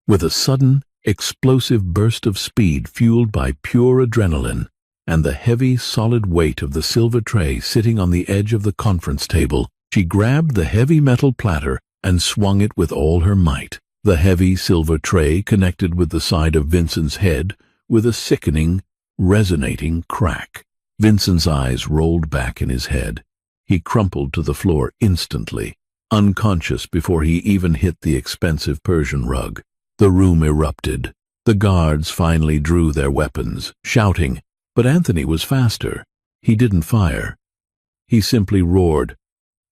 With a sudden, explosive burst of speed fueled by pure adrenaline and the heavy, solid weight of the silver tray sitting on the edge of the conference table, she grabbed the heavy metal platter and swung it with all her might. The heavy silver tray connected with the side of Vincent's head with a sickening, resonating crack. Vincent's eyes rolled back in his head. He crumpled to the floor instantly, unconscious before he even hit the expensive Persian rug. The room erupted. The guards finally drew their weapons, shouting, but Anthony was faster. He didn't fire. He simply roared,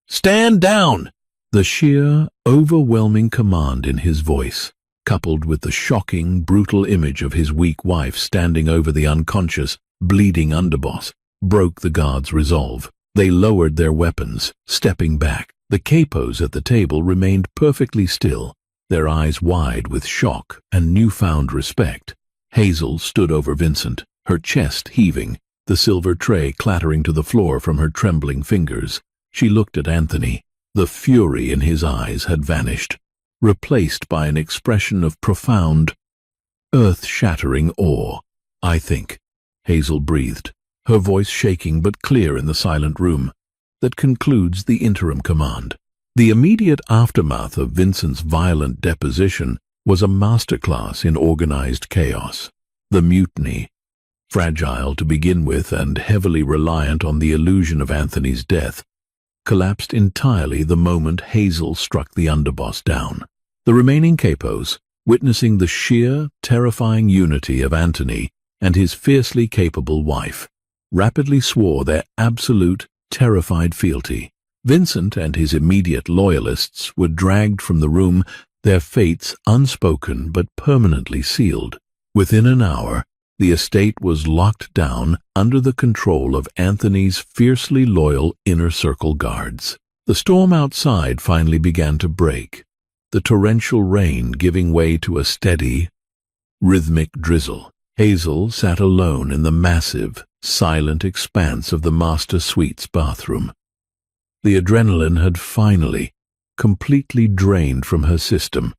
"Stand down!" The sheer, overwhelming command in his voice, coupled with the shocking, brutal image of his weak wife standing over the unconscious, bleeding underboss, broke the guards' resolve. They lowered their weapons, stepping back. The capos at the table remained perfectly still, their eyes wide with shock and newfound respect. Hazel stood over Vincent, her chest heaving, the silver tray clattering to the floor from her trembling fingers. She looked at Anthony. The fury in his eyes had vanished, replaced by an expression of profound, earth-shattering awe. "I think," Hazel breathed, her voice shaking but clear in the silent room, "that concludes the interim command." The immediate aftermath of Vincent's violent deposition was a masterclass in organized chaos. The mutiny, fragile to begin with and heavily reliant on the illusion of Anthony's death, collapsed entirely the moment Hazel struck the underboss down. The remaining capos, witnessing the sheer, terrifying unity of Anthony and his fiercely capable wife, rapidly swore their absolute, terrified fealty. Vincent and his immediate loyalists were dragged from the room, their fates unspoken but permanently sealed. Within an hour, the estate was locked down under the control of Anthony's fiercely loyal inner circle guards. The storm outside finally began to break, the torrential rain giving way to a steady, rhythmic drizzle. Hazel sat alone in the massive, silent expanse of the master suite's bathroom. The adrenaline had finally, completely drained from her system,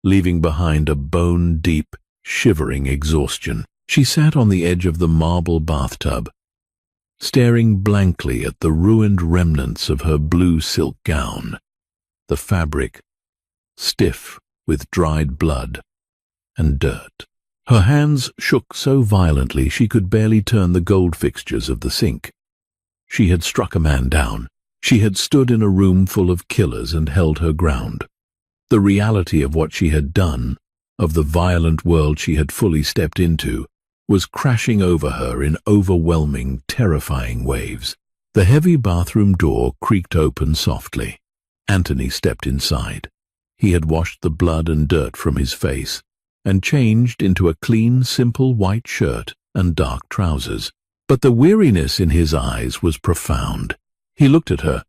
leaving behind a bone-deep, shivering exhaustion. She sat on the edge of the marble bathtub, staring blankly at the ruined remnants of her blue silk gown, the fabric stiff with dried blood and dirt. Her hands shook so violently she could barely turn the gold fixtures of the sink. She had struck a man down. She had stood in a room full of killers and held her ground. The reality of what she had done, of the violent world she had fully stepped into, was crashing over her in overwhelming, terrifying waves. The heavy bathroom door creaked open softly. Anthony stepped inside. He had washed the blood and dirt from his face and changed into a clean, simple white shirt and dark trousers. But the weariness in his eyes was profound. He looked at her,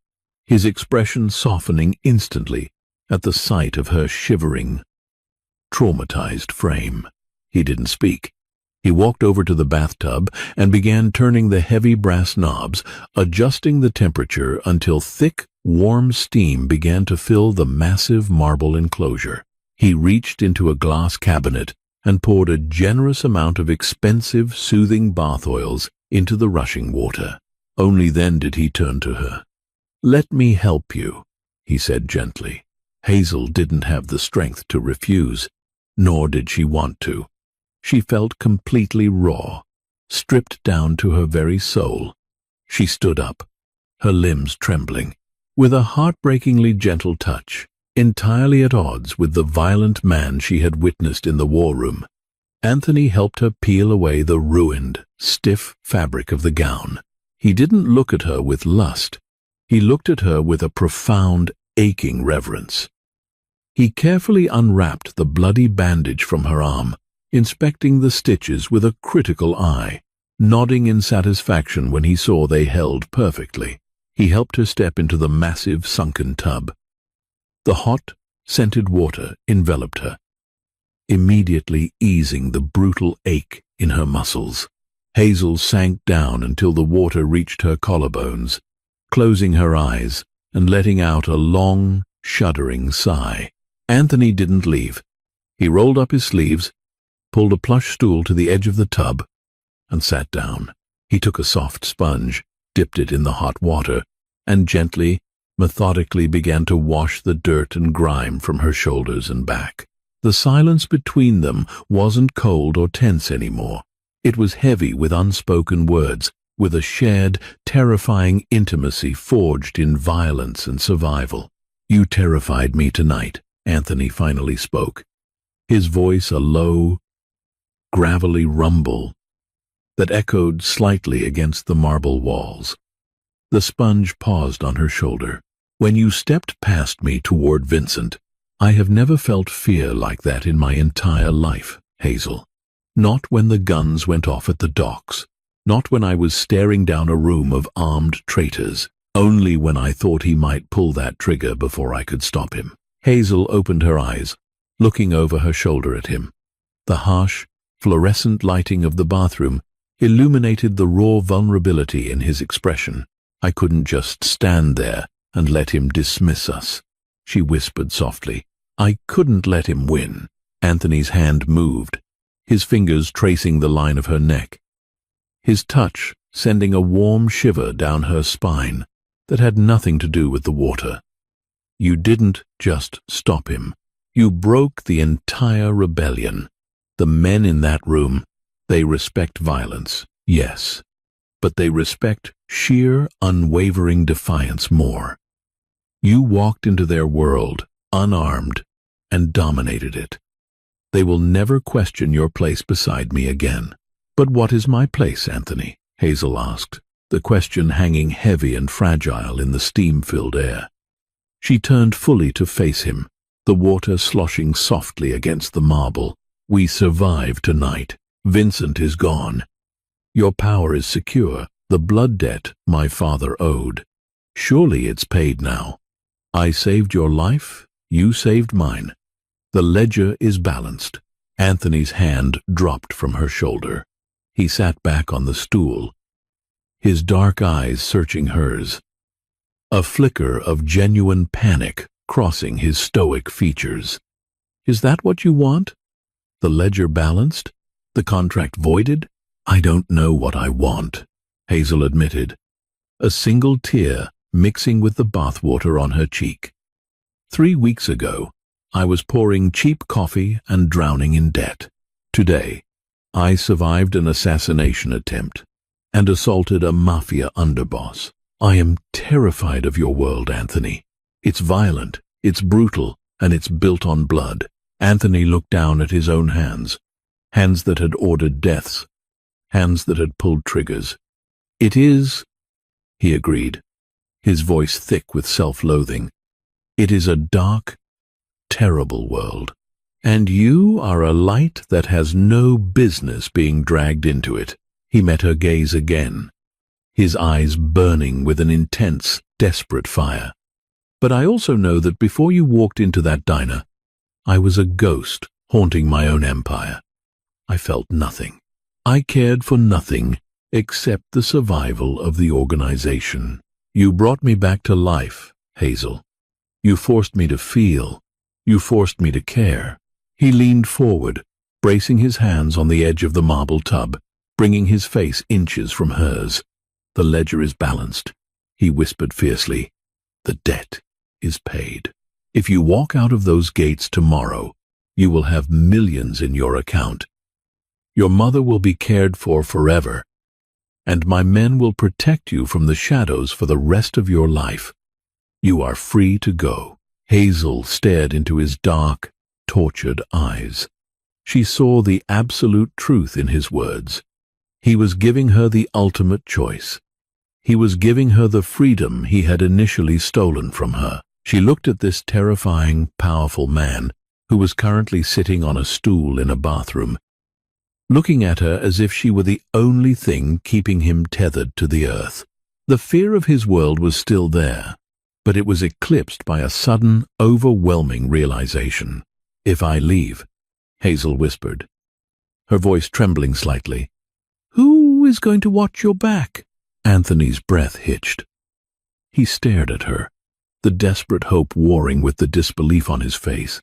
his expression softening instantly at the sight of her shivering, traumatized frame. He didn't speak. He walked over to the bathtub and began turning the heavy brass knobs, adjusting the temperature until thick, warm steam began to fill the massive marble enclosure. He reached into a glass cabinet and poured a generous amount of expensive, soothing bath oils into the rushing water. Only then did he turn to her. "Let me help you," he said gently. Hazel didn't have the strength to refuse, nor did she want to. She felt completely raw, stripped down to her very soul. She stood up, her limbs trembling, with a heartbreakingly gentle touch, entirely at odds with the violent man she had witnessed in the war room. Anthony helped her peel away the ruined, stiff fabric of the gown. He didn't look at her with lust. He looked at her with a profound, aching reverence. He carefully unwrapped the bloody bandage from her arm, inspecting the stitches with a critical eye, nodding in satisfaction when he saw they held perfectly. He helped her step into the massive sunken tub. The hot, scented water enveloped her, immediately easing the brutal ache in her muscles. Hazel sank down until the water reached her collarbones, closing her eyes and letting out a long, shuddering sigh. Anthony didn't leave. He rolled up his sleeves, pulled a plush stool to the edge of the tub, and sat down. He took a soft sponge, dipped it in the hot water, and gently, methodically began to wash the dirt and grime from her shoulders and back. The silence between them wasn't cold or tense anymore. It was heavy with unspoken words, with a shared, terrifying intimacy forged in violence and survival. "You terrified me tonight," Anthony finally spoke, his voice a low, gravelly rumble that echoed slightly against the marble walls. The sponge paused on her shoulder. "When you stepped past me toward Vincent, I have never felt fear like that in my entire life, Hazel. Not when the guns went off at the docks, not when I was staring down a room of armed traitors, only when I thought he might pull that trigger before I could stop him." Hazel opened her eyes, looking over her shoulder at him. The harsh, fluorescent lighting of the bathroom illuminated the raw vulnerability in his expression. "I couldn't just stand there and let him dismiss us," she whispered softly. "I couldn't let him win." Anthony's hand moved, his fingers tracing the line of her neck, his touch sending a warm shiver down her spine that had nothing to do with the water. "You didn't just stop him. You broke the entire rebellion. The men in that room, they respect violence, yes, but they respect sheer, unwavering defiance more. You walked into their world, unarmed, and dominated it. They will never question your place beside me again." "But what is my place, Anthony?" Hazel asked. the question hanging heavy and fragile in the steam-filled air. She turned fully to face him, the water sloshing softly against the marble. "We survived tonight. Vincent is gone. Your power is secure. The blood debt my father owed. Surely it's paid now. I saved your life, you saved mine. The ledger is balanced." Anthony's hand dropped from her shoulder. He sat back on the stool, his dark eyes searching hers, a flicker of genuine panic crossing his stoic features. "Is that what you want? The ledger balanced? The contract voided?" "I don't know what I want," Hazel admitted, a single tear mixing with the bathwater on her cheek. 3 weeks ago, I was pouring cheap coffee and drowning in debt. Today, I survived an assassination attempt and assaulted a Mafia underboss. I am terrified of your world, Anthony. It's violent, it's brutal, and it's built on blood. Anthony looked down at his own hands, hands that had ordered deaths, hands that had pulled triggers. "It is," he agreed, his voice thick with self-loathing. "It is a dark, terrible world, and you are a light that has no business being dragged into it." He met her gaze again, his eyes burning with an intense, desperate fire. "But I also know that before you walked into that diner, I was a ghost haunting my own empire. I felt nothing. I cared for nothing except the survival of the organization. You brought me back to life, Hazel. You forced me to feel. You forced me to care." He leaned forward, bracing his hands on the edge of the marble tub, bringing his face inches from hers. "The ledger is balanced," he whispered fiercely. "The debt is paid. If you walk out of those gates tomorrow, you will have millions in your account. Your mother will be cared for forever, and my men will protect you from the shadows for the rest of your life. You are free to go." Hazel stared into his dark, tortured eyes. She saw the absolute truth in his words. He was giving her the ultimate choice. He was giving her the freedom he had initially stolen from her. She looked at this terrifying, powerful man who was currently sitting on a stool in a bathroom, looking at her as if she were the only thing keeping him tethered to the earth. The fear of his world was still there, but it was eclipsed by a sudden, overwhelming realization. "If I leave," Hazel whispered, her voice trembling slightly, "who is going to watch your back?" Anthony's breath hitched. He stared at her, the desperate hope warring with the disbelief on his face.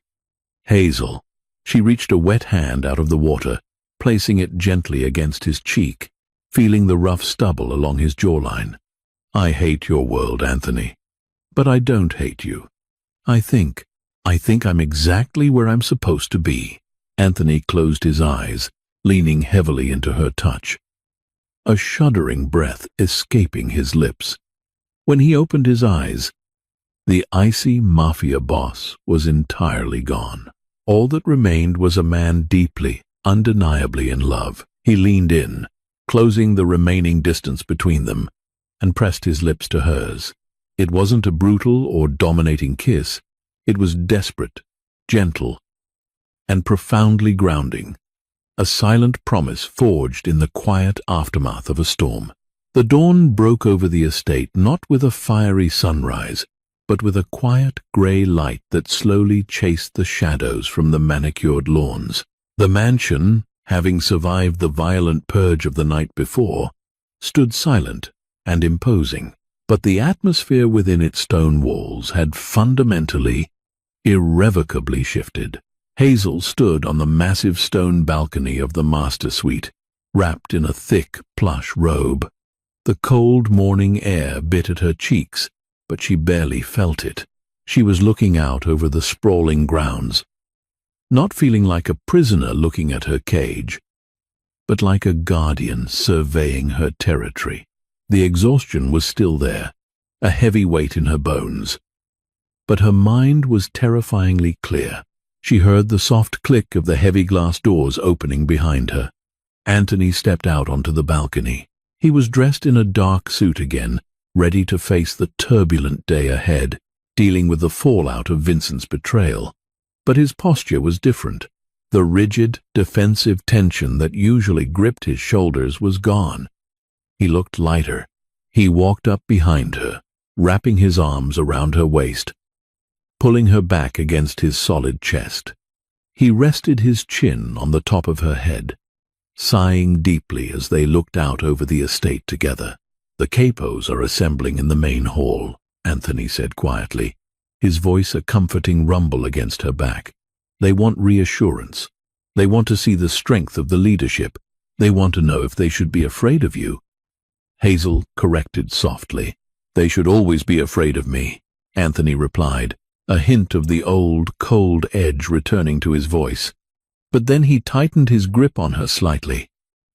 "Hazel." She reached a wet hand out of the water, placing it gently against his cheek, feeling the rough stubble along his jawline. "I hate your world, Anthony. But I don't hate you. I think I'm exactly where I'm supposed to be." Anthony closed his eyes, leaning heavily into her touch, a shuddering breath escaping his lips. When he opened his eyes, the icy Mafia boss was entirely gone. All that remained was a man deeply, undeniably in love. He leaned in, closing the remaining distance between them, and pressed his lips to hers. It wasn't a brutal or dominating kiss. It was desperate, gentle, and profoundly grounding, a silent promise forged in the quiet aftermath of a storm. The dawn broke over the estate not with a fiery sunrise, but with a quiet grey light that slowly chased the shadows from the manicured lawns. The mansion, having survived the violent purge of the night before, stood silent and imposing, but the atmosphere within its stone walls had fundamentally, irrevocably shifted. Hazel stood on the massive stone balcony of the master suite, wrapped in a thick, plush robe. The cold morning air bit at her cheeks, but she barely felt it. She was looking out over the sprawling grounds, not feeling like a prisoner looking at her cage, but like a guardian surveying her territory. The exhaustion was still there, a heavy weight in her bones, but her mind was terrifyingly clear. She heard the soft click of the heavy glass doors opening behind her. Anthony stepped out onto the balcony. He was dressed in a dark suit again, ready to face the turbulent day ahead, dealing with the fallout of Vincent's betrayal. But his posture was different. The rigid, defensive tension that usually gripped his shoulders was gone. He looked lighter. He walked up behind her, wrapping his arms around her waist, pulling her back against his solid chest. He rested his chin on the top of her head, sighing deeply as they looked out over the estate together. "The capos are assembling in the main hall," Anthony said quietly, his voice a comforting rumble against her back. "They want reassurance. They want to see the strength of the leadership. They want to know if they should be afraid of you." Hazel corrected softly. "They should always be afraid of me," Anthony replied, a hint of the old, cold edge returning to his voice. But then he tightened his grip on her slightly.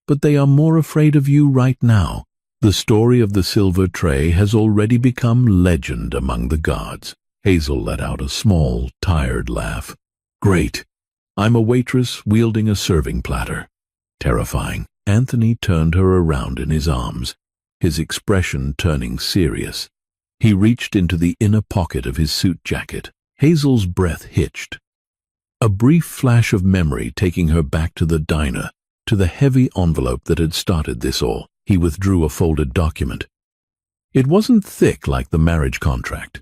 "But they are more afraid of you right now. The story of the silver tray has already become legend among the gods." Hazel let out a small, tired laugh. "Great. I'm a waitress wielding a serving platter." Terrifying. Anthony turned her around in his arms, his expression turning serious. He reached into the inner pocket of his suit jacket. Hazel's breath hitched. A brief flash of memory taking her back to the diner, to the heavy envelope that had started this all. He withdrew a folded document. It wasn't thick like the marriage contract.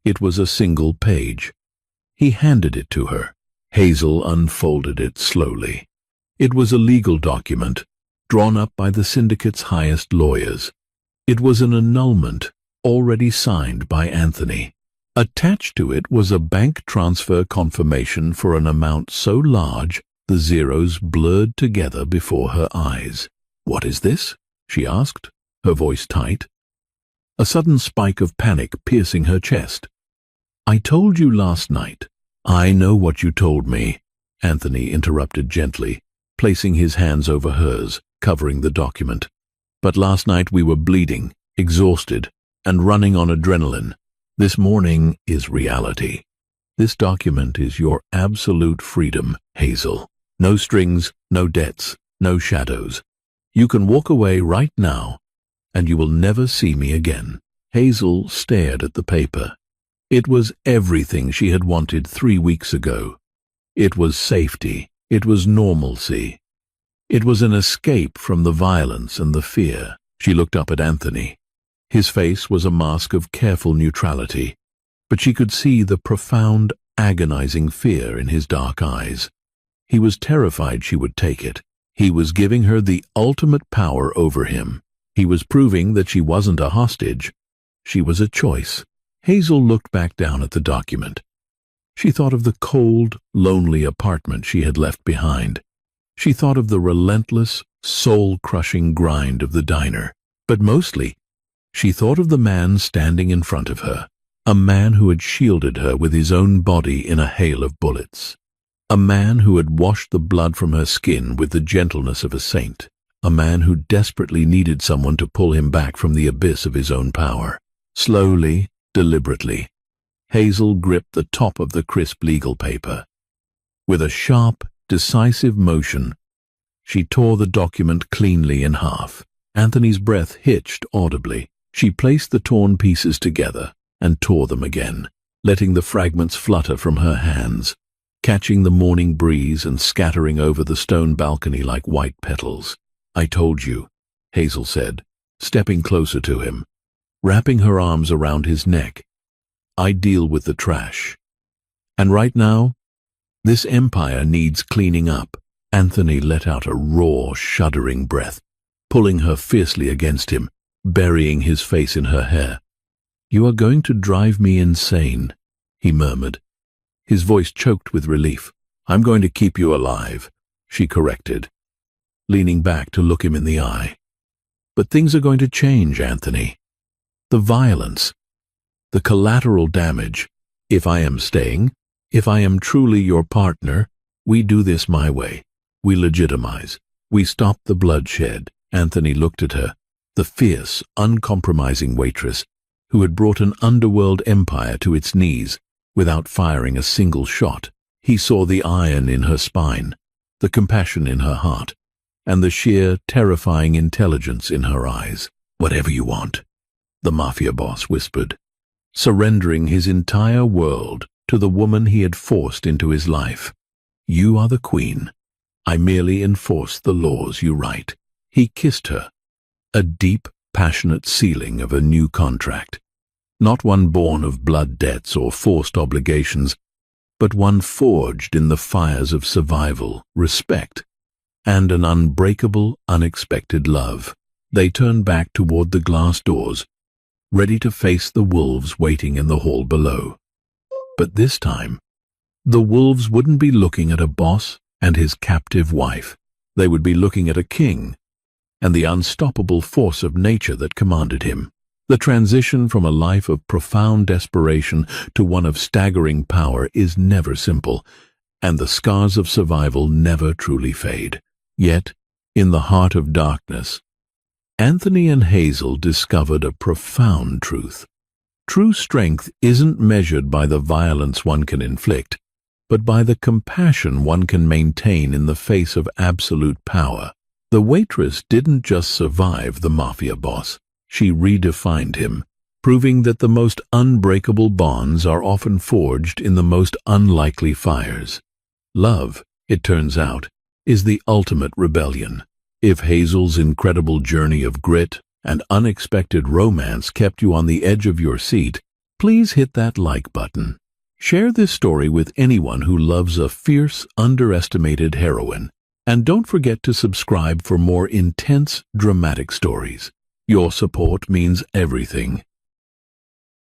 It was a single page. He handed it to her. Hazel unfolded it slowly. It was a legal document, drawn up by the syndicate's highest lawyers. It was an annulment, already signed by Anthony. Attached to it was a bank transfer confirmation for an amount so large the zeros blurred together before her eyes. "What is this?" she asked, her voice tight. A sudden spike of panic piercing her chest. "I told you last night." "I know what you told me," Anthony interrupted gently, placing his hands over hers, covering the document. "But last night we were bleeding, exhausted, and running on adrenaline. This morning is reality. This document is your absolute freedom, Hazel. No strings, no debts, no shadows. You can walk away right now, and you will never see me again." Hazel stared at the paper. It was everything she had wanted 3 weeks ago. It was safety. It was normalcy. It was an escape from the violence and the fear. She looked up at Anthony. His face was a mask of careful neutrality, but she could see the profound, agonizing fear in his dark eyes. He was terrified she would take it. He was giving her the ultimate power over him. He was proving that she wasn't a hostage. She was a choice. Hazel looked back down at the document. She thought of the cold, lonely apartment she had left behind. She thought of the relentless, soul-crushing grind of the diner. But mostly, she thought of the man standing in front of her, a man who had shielded her with his own body in a hail of bullets, a man who had washed the blood from her skin with the gentleness of a saint, a man who desperately needed someone to pull him back from the abyss of his own power. Slowly, deliberately, Hazel gripped the top of the crisp legal paper. With a sharp, decisive motion, she tore the document cleanly in half. Anthony's breath hitched audibly. She placed the torn pieces together and tore them again, letting the fragments flutter from her hands, catching the morning breeze and scattering over the stone balcony like white petals. "I told you," Hazel said, stepping closer to him, wrapping her arms around his neck. "I deal with the trash. And right now, this empire needs cleaning up." Anthony let out a raw, shuddering breath, pulling her fiercely against him, burying his face in her hair. "You are going to drive me insane," he murmured, his voice choked with relief. "I'm going to keep you alive," she corrected, leaning back to look him in the eye. "But things are going to change, Anthony. The violence, the collateral damage. If I am staying, if I am truly your partner, we do this my way. We legitimize. We stop the bloodshed." Anthony looked at her, the fierce, uncompromising waitress who had brought an underworld empire to its knees without firing a single shot. He saw the iron in her spine, the compassion in her heart. and the sheer, terrifying intelligence in her eyes. "Whatever you want," the Mafia boss whispered, surrendering his entire world to the woman he had forced into his life. "You are the queen. I merely enforce the laws you write." He kissed her, a deep, passionate sealing of a new contract. Not one born of blood debts or forced obligations, but one forged in the fires of survival, respect, and an unbreakable, unexpected love. They turned back toward the glass doors, ready to face the wolves waiting in the hall below. But this time, the wolves wouldn't be looking at a boss and his captive wife. They would be looking at a king and the unstoppable force of nature that commanded him. The transition from a life of profound desperation to one of staggering power is never simple, and the scars of survival never truly fade. Yet, in the heart of darkness, Anthony and Hazel discovered a profound truth. True strength isn't measured by the violence one can inflict, but by the compassion one can maintain in the face of absolute power. The waitress didn't just survive the Mafia boss. She redefined him, proving that the most unbreakable bonds are often forged in the most unlikely fires. Love, it turns out, is the ultimate rebellion. If Hazel's incredible journey of grit and unexpected romance kept you on the edge of your seat, please hit that like button. Share this story with anyone who loves a fierce, underestimated heroine. And don't forget to subscribe for more intense, dramatic stories. Your support means everything.